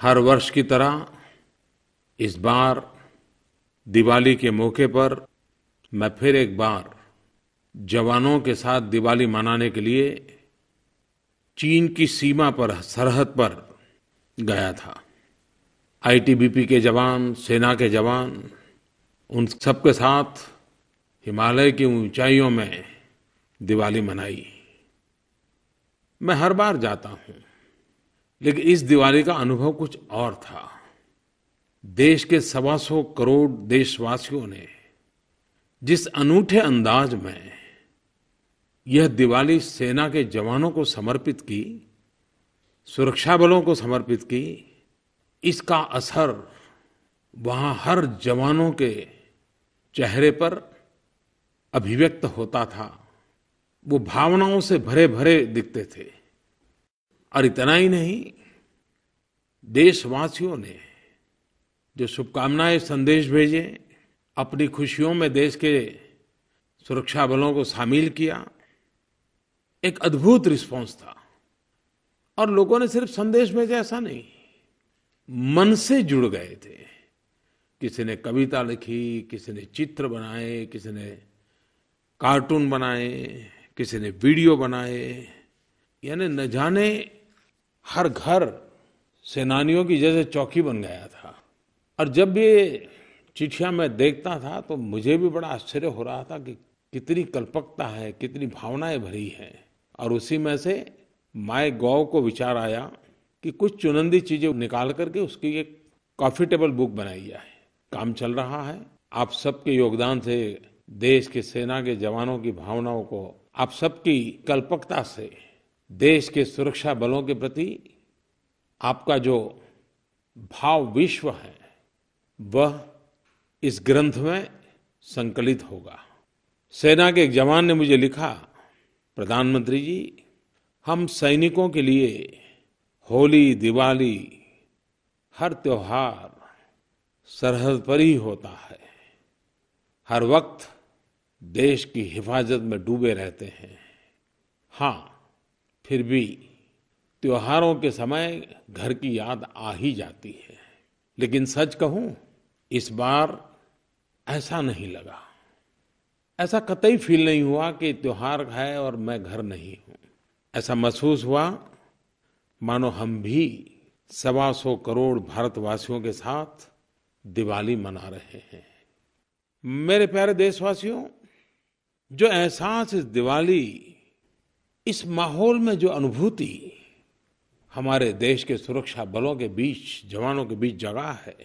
हर वर्ष की तरह इस बार दिवाली के मौके पर मैं फिर एक बार जवानों के साथ दिवाली मनाने के लिए चीन की सीमा पर, सरहद पर गया था। आईटीबीपी के जवान, सेना के जवान, उन सबके साथ हिमालय की ऊंचाइयों में दिवाली मनाई। मैं हर बार जाता हूं, लेकिन इस दिवाली का अनुभव कुछ और था। देश के 125 करोड़ देशवासियों ने जिस अनूठे अंदाज में यह दिवाली सेना के जवानों को समर्पित की, सुरक्षा बलों को समर्पित की, इसका असर वहां हर जवानों के चेहरे पर अभिव्यक्त होता था। वो भावनाओं से भरे भरे दिखते थे। और इतना ही नहीं, देशवासियों ने जो शुभकामनाएं, संदेश भेजे, अपनी खुशियों में देश के सुरक्षा बलों को शामिल किया, एक अद्भुत रिस्पांस था। और लोगों ने सिर्फ संदेश भेजे ऐसा नहीं, मन से जुड़ गए थे। किसी ने कविता लिखी, किसी ने चित्र बनाए, किसी ने कार्टून बनाए, किसी ने वीडियो बनाए। यानी न जाने हर घर सेनानियों की जैसे चौकी बन गया था। और जब ये चिट्ठियां मैं देखता था तो मुझे भी बड़ा आश्चर्य हो रहा था कि कितनी कल्पकता है, कितनी भावनाएं भरी हैं। और उसी में से माय गॉव को विचार आया कि कुछ चुनिंदी चीजें निकाल करके उसकी एक कॉफी टेबल बुक बनाई जाए। काम चल रहा है। आप सबके योगदान से, देश के सेना के जवानों की भावनाओं को, आप सबकी कल्पकता से देश के सुरक्षा बलों के प्रति आपका जो भाव विश्व है वह इस ग्रंथ में संकलित होगा। सेना के एक जवान ने मुझे लिखा, प्रधानमंत्री जी, हम सैनिकों के लिए होली, दिवाली, हर त्योहार सरहद पर ही होता है। हर वक्त देश की हिफाजत में डूबे रहते हैं। हाँ, फिर भी त्योहारों के समय घर की याद आ ही जाती है। लेकिन सच कहूं, इस बार ऐसा नहीं लगा। ऐसा कतई फील नहीं हुआ कि त्योहार है और मैं घर नहीं हूं। ऐसा महसूस हुआ मानो हम भी 125 करोड़ भारतवासियों के साथ दिवाली मना रहे हैं। मेरे प्यारे देशवासियों, जो एहसास इस दिवाली, इस माहौल में जो अनुभूति हमारे देश के सुरक्षा बलों के बीच, जवानों के बीच जगा है,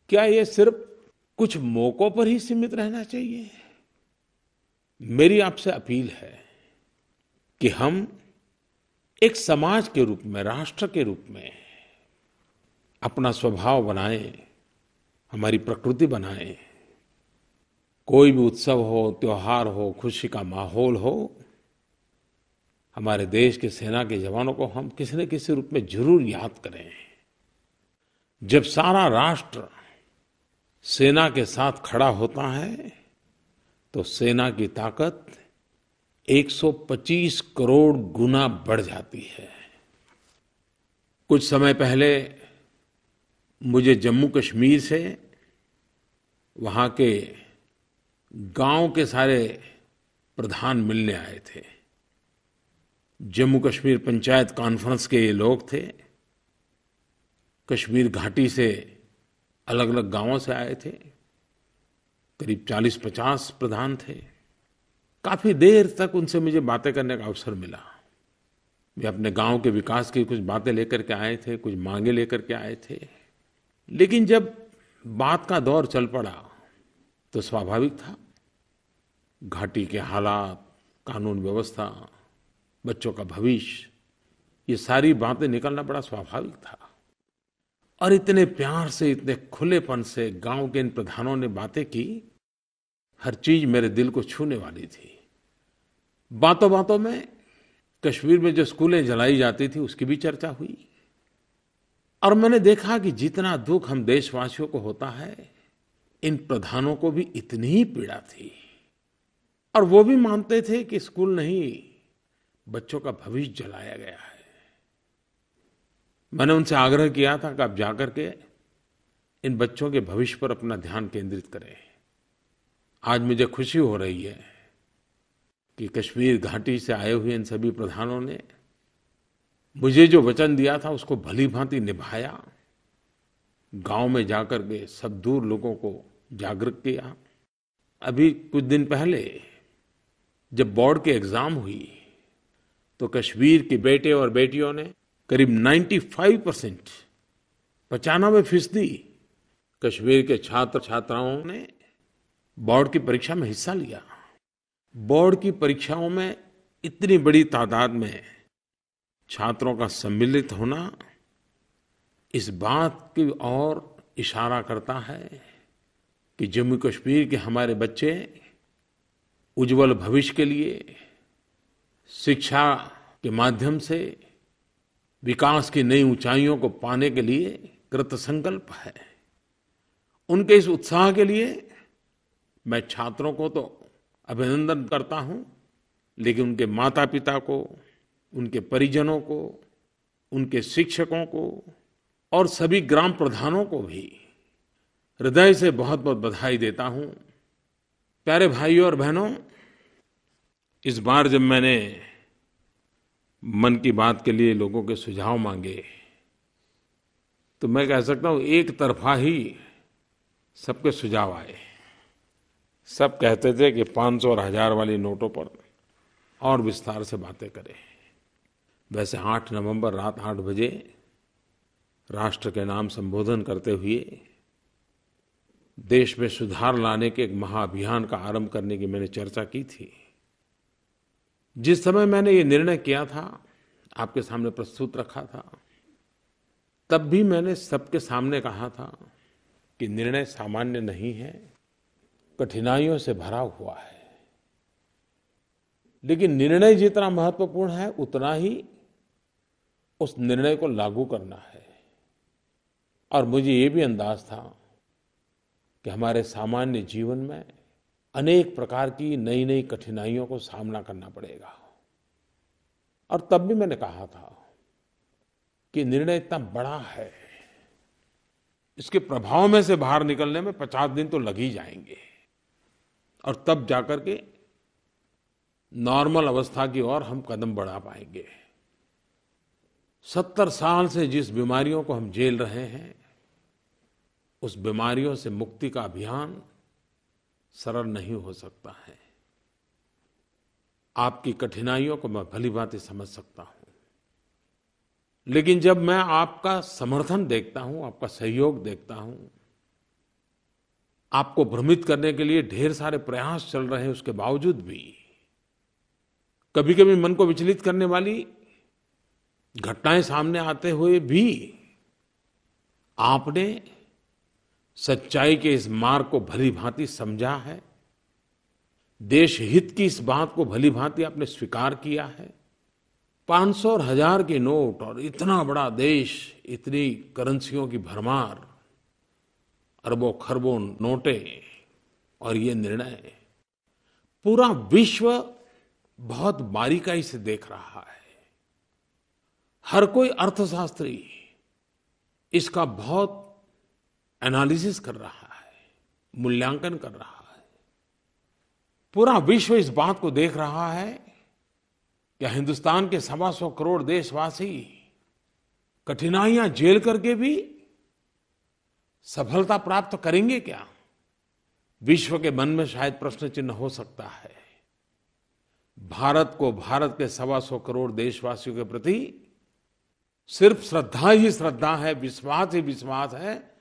क्या ये सिर्फ कुछ मौकों पर ही सीमित रहना चाहिए? मेरी आपसे अपील है कि हम एक समाज के रूप में, राष्ट्र के रूप में अपना स्वभाव बनाएं, हमारी प्रकृति बनाएं। कोई भी उत्सव हो, त्योहार हो, खुशी का माहौल हो, हमारे देश के सेना के जवानों को हम किसी न किसी रूप में जरूर याद करें। जब सारा राष्ट्र सेना के साथ खड़ा होता है तो सेना की ताकत 125 करोड़ गुना बढ़ जाती है। कुछ समय पहले मुझे जम्मू कश्मीर से वहां के गांव के सारे प्रधान मिलने आए थे। जम्मू कश्मीर पंचायत कॉन्फ्रेंस के ये लोग थे। कश्मीर घाटी से अलग अलग गांवों से आए थे। करीब 40-50 प्रधान थे। काफी देर तक उनसे मुझे बातें करने का अवसर मिला। वे अपने गांव के विकास की कुछ बातें लेकर के आए थे, कुछ मांगे लेकर के आए थे। लेकिन जब बात का दौर चल पड़ा तो स्वाभाविक था, घाटी के हालात, कानून व्यवस्था, बच्चों का भविष्य, ये सारी बातें निकलना बड़ा स्वाभाविक था। और इतने प्यार से, इतने खुलेपन से गांव के इन प्रधानों ने बातें की, हर चीज मेरे दिल को छूने वाली थी। बातों बातों में कश्मीर में जो स्कूलें जलाई जाती थी उसकी भी चर्चा हुई। और मैंने देखा कि जितना दुख हम देशवासियों को होता है, इन प्रधानों को भी इतनी ही पीड़ा थी। और वो भी मानते थे कि स्कूल नहीं, बच्चों का भविष्य जलाया गया है। मैंने उनसे आग्रह किया था कि आप जाकर के इन बच्चों के भविष्य पर अपना ध्यान केंद्रित करें। आज मुझे खुशी हो रही है कि कश्मीर घाटी से आए हुए इन सभी प्रधानों ने मुझे जो वचन दिया था उसको भली-भांति निभाया। गाँव में जाकर के सब दूर लोगों को जागरूक किया। अभी कुछ दिन पहले जब बोर्ड की एग्जाम हुई तो कश्मीर के बेटे और बेटियों ने करीब 95% 95% कश्मीर के छात्र छात्राओं ने बोर्ड की परीक्षा में हिस्सा लिया। बोर्ड की परीक्षाओं में इतनी बड़ी तादाद में छात्रों का सम्मिलित होना इस बात की ओर इशारा करता है कि जम्मू कश्मीर के हमारे बच्चे उज्जवल भविष्य के लिए शिक्षा के माध्यम से विकास की नई ऊंचाइयों को पाने के लिए कृतसंकल्प है। उनके इस उत्साह के लिए मैं छात्रों को तो अभिनंदन करता हूं, लेकिन उनके माता-पिता को, उनके परिजनों को, उनके शिक्षकों को और सभी ग्राम प्रधानों को भी हृदय से बहुत-बहुत बधाई देता हूं। प्यारे भाइयों और बहनों, इस बार जब मैंने मन की बात के लिए लोगों के सुझाव मांगे तो मैं कह सकता हूं एक तरफा ही सबके सुझाव आए। सब कहते थे कि 500 और 1000 वाली नोटों पर और विस्तार से बातें करें। वैसे 8 नवंबर रात 8 बजे राष्ट्र के नाम संबोधन करते हुए देश में सुधार लाने के एक महाअभियान का आरंभ करने की मैंने चर्चा की थी। जिस समय मैंने ये निर्णय किया था, आपके सामने प्रस्तुत रखा था, तब भी मैंने सबके सामने कहा था कि निर्णय सामान्य नहीं है, कठिनाइयों से भरा हुआ है। लेकिन निर्णय जितना महत्वपूर्ण है उतना ही उस निर्णय को लागू करना है। और मुझे ये भी अंदाज था कि हमारे सामान्य जीवन में अनेक प्रकार की नई नई कठिनाइयों को सामना करना पड़ेगा। और तब भी मैंने कहा था कि निर्णय इतना बड़ा है, इसके प्रभाव में से बाहर निकलने में 50 दिन तो लग ही जाएंगे और तब जाकर के नॉर्मल अवस्था की ओर हम कदम बढ़ा पाएंगे। 70 साल से जिस बीमारियों को हम झेल रहे हैं, उस बीमारियों से मुक्ति का अभियान सरल नहीं हो सकता है। आपकी कठिनाइयों को मैं भलीभांति समझ सकता हूं, लेकिन जब मैं आपका समर्थन देखता हूं, आपका सहयोग देखता हूं, आपको भ्रमित करने के लिए ढेर सारे प्रयास चल रहे हैं, उसके बावजूद भी कभी-कभी मन को विचलित करने वाली घटनाएं सामने आते हुए भी आपने सच्चाई के इस मार्ग को भलीभांति समझा है, देश हित की इस बात को भलीभांति आपने स्वीकार किया है। 500 और 1000 के नोट और इतना बड़ा देश, इतनी करेंसियों की भरमार, अरबों खरबों नोटे और ये निर्णय, पूरा विश्व बहुत बारीकाई से देख रहा है। हर कोई अर्थशास्त्री इसका बहुत एनालिसिस कर रहा है, मूल्यांकन कर रहा है। पूरा विश्व इस बात को देख रहा है कि हिंदुस्तान के 125 करोड़ देशवासी कठिनाइयां झेल करके भी सफलता प्राप्त करेंगे क्या? विश्व के मन में शायद प्रश्न चिन्ह हो सकता है। भारत को, भारत के 125 करोड़ देशवासियों के प्रति सिर्फ श्रद्धा ही श्रद्धा है, विश्वास ही विश्वास है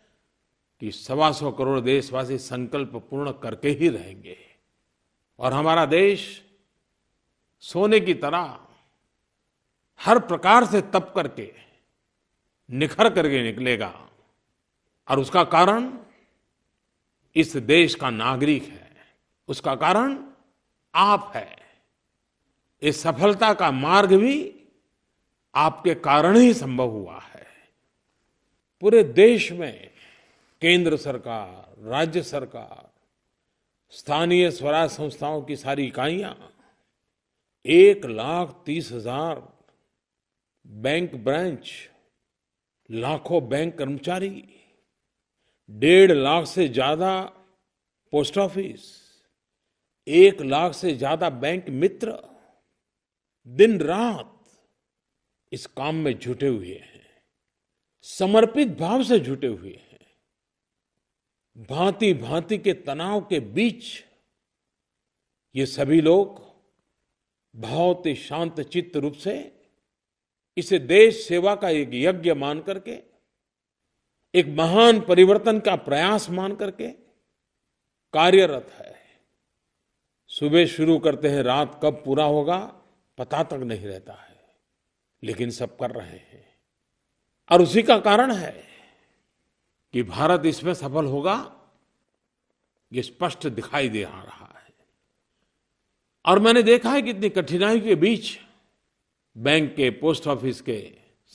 कि 125 करोड़ देशवासी संकल्प पूर्ण करके ही रहेंगे और हमारा देश सोने की तरह हर प्रकार से तप करके, निखर करके निकलेगा। और उसका कारण इस देश का नागरिक है, उसका कारण आप है। इस सफलता का मार्ग भी आपके कारण ही संभव हुआ है। पूरे देश में केंद्र सरकार, राज्य सरकार, स्थानीय स्वराज संस्थाओं की सारी इकाइयां, 1,30,000 बैंक ब्रांच लाखों बैंक कर्मचारी, 1.5 लाख से ज्यादा पोस्ट ऑफिस, 1 लाख से ज्यादा बैंक मित्र दिन रात इस काम में जुटे हुए हैं, समर्पित भाव से जुटे हुए हैं। भांति भांति के तनाव के बीच ये सभी लोग बहुत ही शांत चित्त रूप से इसे देश सेवा का एक यज्ञ मान करके, एक महान परिवर्तन का प्रयास मान करके कार्यरत है। सुबह शुरू करते हैं, रात कब पूरा होगा पता तक नहीं रहता है, लेकिन सब कर रहे हैं। और उसी का कारण है कि भारत इसमें सफल होगा, ये स्पष्ट दिखाई दे रहा है। और मैंने देखा है कि इतनी कठिनाई के बीच बैंक के, पोस्ट ऑफिस के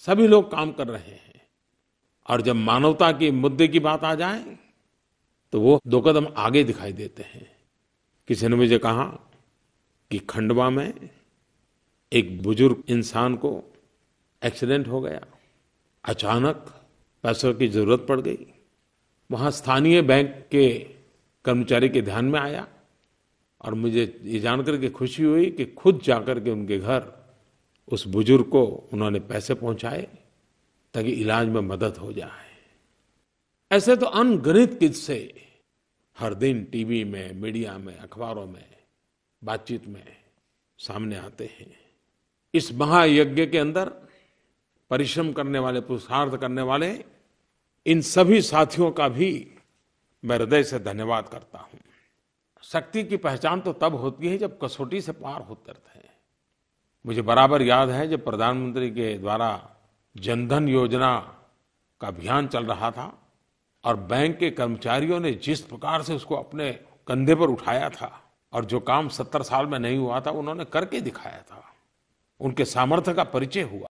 सभी लोग काम कर रहे हैं। और जब मानवता के मुद्दे की बात आ जाए तो वो 2 कदम आगे दिखाई देते हैं। किसी ने मुझे कहा कि खंडवा में एक बुजुर्ग इंसान को एक्सीडेंट हो गया, अचानक पैसों की जरूरत पड़ गई। वहां स्थानीय बैंक के कर्मचारी के ध्यान में आया और मुझे ये जानकर के खुशी हुई कि खुद जाकर के उनके घर उस बुजुर्ग को उन्होंने पैसे पहुंचाए ताकि इलाज में मदद हो जाए। ऐसे तो अनगिनत किस्से हर दिन टीवी में, मीडिया में, अखबारों में, बातचीत में सामने आते हैं। इस महायज्ञ के अंदर परिश्रम करने वाले, पुरुषार्थ करने वाले इन सभी साथियों का भी मैं हृदय से धन्यवाद करता हूं। शक्ति की पहचान तो तब होती है जब कसौटी से पार उतरते हैं। मुझे बराबर याद है जब प्रधानमंत्री के द्वारा जनधन योजना का अभियान चल रहा था और बैंक के कर्मचारियों ने जिस प्रकार से उसको अपने कंधे पर उठाया था और जो काम 70 साल में नहीं हुआ था उन्होंने करके दिखाया था, उनके सामर्थ्य का परिचय हुआ।